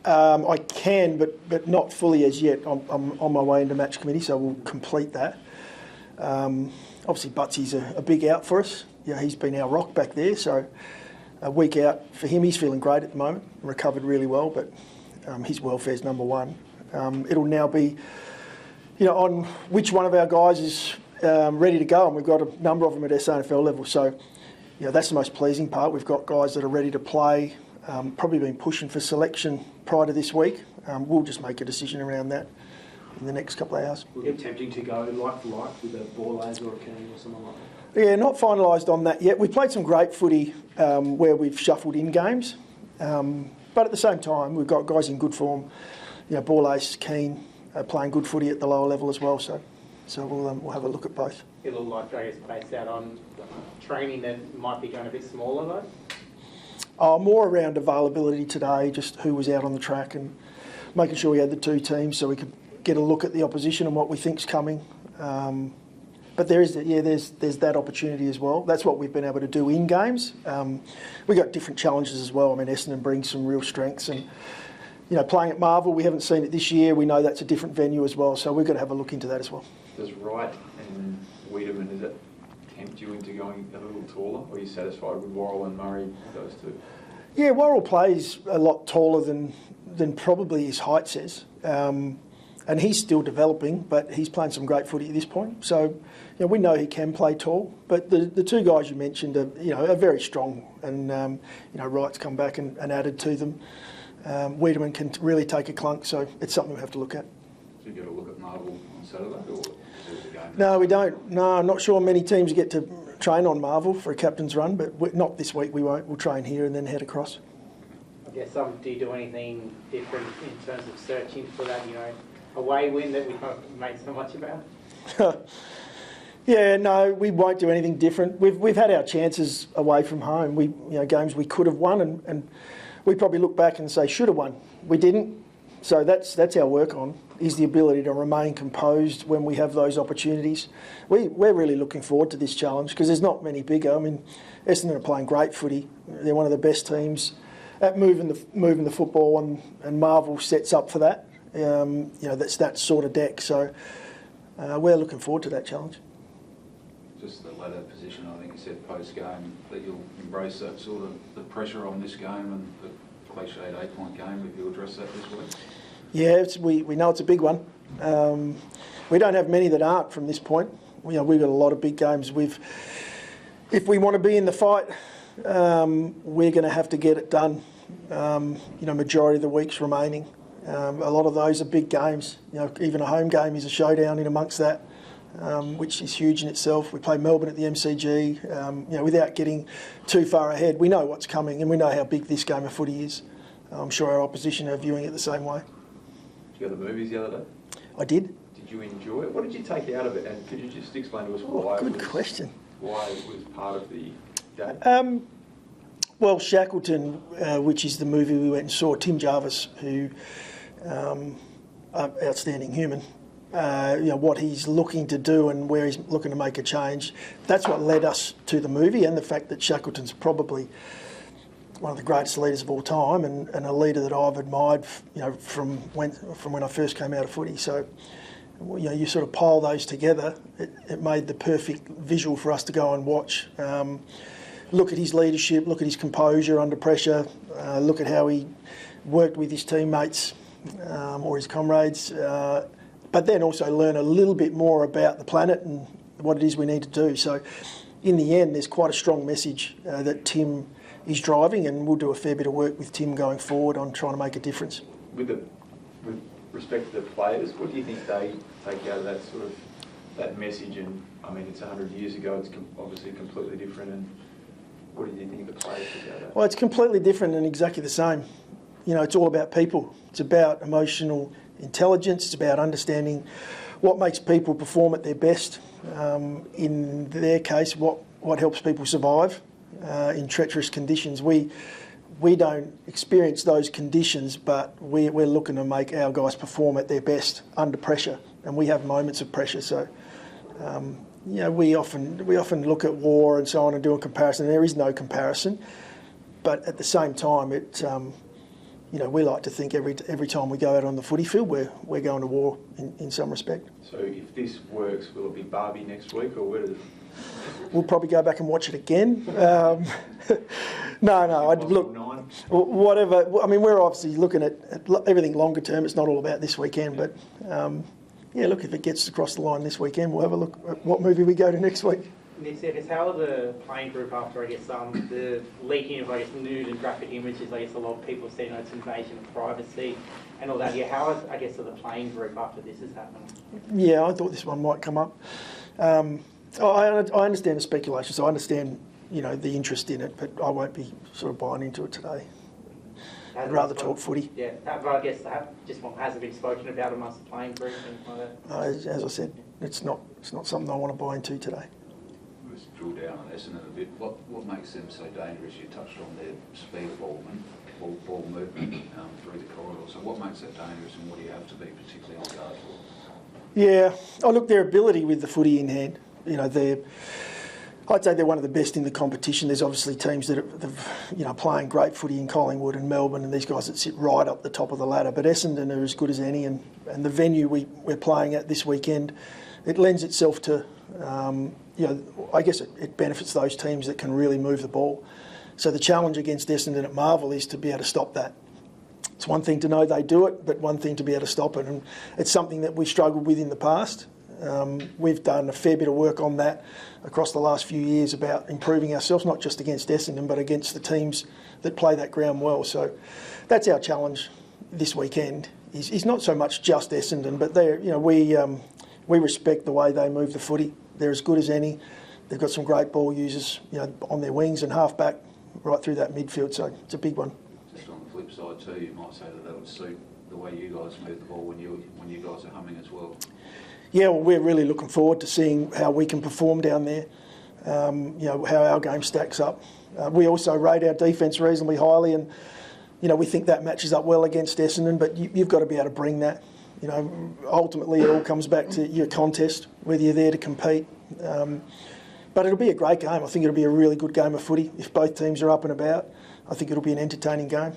I can, but not fully as yet. I'm on my way into match committee, so we'll complete that. Obviously, Butsy's a big out for us. Yeah, he's been our rock back there, so a week out for him. He's feeling great at the moment, recovered really well, but his welfare's number one. It'll now be, on which one of our guys is ready to go, and we've got a number of them at SANFL level. So, that's the most pleasing part. We've got guys that are ready to play. Probably been pushing for selection prior to this week. We'll just make a decision around that in the next couple of hours. Would it be tempting to go like for like with a Borlase or a Keane or someone like that? Yeah, not finalised on that yet. We've played some great footy where we've shuffled in games, but at the same time we've got guys in good form. Borlase, Keane playing good footy at the lower level as well. So we'll have a look at both. It looked like, I guess, based out on training that might be going a bit smaller though? More around availability today, just who was out on the track and making sure we had the two teams so we could get a look at the opposition and what we think's coming. But there's that opportunity as well. That's what we've been able to do in games. We've got different challenges as well. I mean, Essendon brings some real strengths, and playing at Marvel, we haven't seen it this year. We know that's a different venue as well, so we've got to have a look into that as well. Does Wright and Wiedemann, does it tempt you into going a little taller, or are you satisfied with Worrell and Murray, those two? Yeah, Worrell plays a lot taller than probably his height says. And he's still developing, but he's playing some great footy at this point. So, we know he can play tall. But the two guys you mentioned are very strong, and Wright's come back and added to them. Wiedemann can really take a clunk, so it's something we have to look at. So you got to look at Marvel on Saturday, or is it a game? No, we don't. No, I'm not sure many teams get to train on Marvel for a captain's run, but not this week. We won't. We'll train here and then head across. I guess do you do anything different in terms of searching for that, away win that we've made so much about? Yeah, no, we won't do anything different. We've had our chances away from home. Games we could have won, and we probably look back and say should have won. We didn't. So that's our work on, is the ability to remain composed when we have those opportunities. We're really looking forward to this challenge because there's not many bigger. I mean, Essendon are playing great footy. They're one of the best teams at moving the football, and Marvel sets up for that. That's that sort of deck. So we're looking forward to that challenge. Just the ladder position, I think you said post-game that you'll embrace that sort of the pressure on this game and the cliched 8-point game. If you address that this week? Yeah, we know it's a big one. We don't have many that aren't from this point. We've got a lot of big games. If we want to be in the fight, we're going to have to get it done. Majority of the weeks remaining. A lot of those are big games. Even a home game is a showdown in amongst that, which is huge in itself. We play Melbourne at the MCG. Without getting too far ahead, we know what's coming and we know how big this game of footy is. I'm sure our opposition are viewing it the same way. Did you go to the movies the other day? I did. Did you enjoy it? What did you take out of it? And could you just explain to us why? Good question. Why it was part of the day? Well, Shackleton, which is the movie we went and saw, Tim Jarvis, who outstanding human. What he's looking to do and where he's looking to make a change. That's what led us to the movie, and the fact that Shackleton's probably one of the greatest leaders of all time, and a leader that I've admired, from when I first came out of footy. So, you sort of pile those together, it made the perfect visual for us to go and watch. Look at his leadership, look at his composure under pressure, look at how he worked with his teammates or his comrades, but then also learn a little bit more about the planet and what it is we need to do. So in the end, there's quite a strong message that Tim is driving, and we'll do a fair bit of work with Tim going forward on trying to make a difference. With respect to the players, what do you think they take out of that message? And I mean, it's 100 years ago, it's obviously completely different. And what do you think the players take out of that? Well, it's completely different and exactly the same. It's all about people. It's about emotional intelligence. It's about understanding what makes people perform at their best. In their case, what helps people survive in treacherous conditions. We don't experience those conditions, but we're looking to make our guys perform at their best under pressure, and we have moments of pressure. So, we often look at war and so on and do a comparison. There is no comparison, but at the same time, we like to think every time we go out on the footy field, we're going to war in some respect. So if this works, will it be Barbie next week, or where does it? We'll probably go back and watch it again. No. Look, whatever. I mean, we're obviously looking at everything longer term. It's not all about this weekend, but look, if it gets across the line this weekend, we'll have a look at what movie we go to next week. Nick, I guess, how are the playing group after, I guess, the leaking of, I guess, nude and graphic images? I guess a lot of people say, it's invasion of privacy and all that. Yeah, how is, I guess, the playing group after this has happened? Yeah, I thought this one might come up. I understand the speculation, so I understand, the interest in it, but I won't be sort of buying into it today. I'd rather talk footy. Yeah, but I guess hasn't been spoken about amongst the playing group and things like that. As I said, it's not something I want to buy into today. Let's drill down on Essendon a bit. What makes them so dangerous? You touched on their speed of ball movement through the corridor. So what makes that dangerous, and what do you have to be particularly on guard for? Yeah, look, their ability with the footy in hand. I'd say they're one of the best in the competition. There's obviously teams that are playing great footy in Collingwood and Melbourne, and these guys that sit right up the top of the ladder. But Essendon are as good as any, and the venue we're playing at this weekend, it lends itself to, I guess it benefits those teams that can really move the ball. So the challenge against Essendon at Marvel is to be able to stop that. It's one thing to know they do it, but one thing to be able to stop it. And it's something that we struggled with in the past. We've done a fair bit of work on that across the last few years about improving ourselves, not just against Essendon, but against the teams that play that ground well. So that's our challenge this weekend. Is not so much just Essendon, but we respect the way they move the footy. They're as good as any. They've got some great ball users, on their wings and half-back right through that midfield. So it's a big one. Just on the flip side too, you might say that would suit the way you guys move the ball when you guys are humming as well. Yeah, well, we're really looking forward to seeing how we can perform down there, how our game stacks up. We also rate our defence reasonably highly, and, we think that matches up well against Essendon, but you've got to be able to bring that. Ultimately it all comes back to your contest, whether you're there to compete. But it'll be a great game. I think it'll be a really good game of footy. If both teams are up and about, I think it'll be an entertaining game.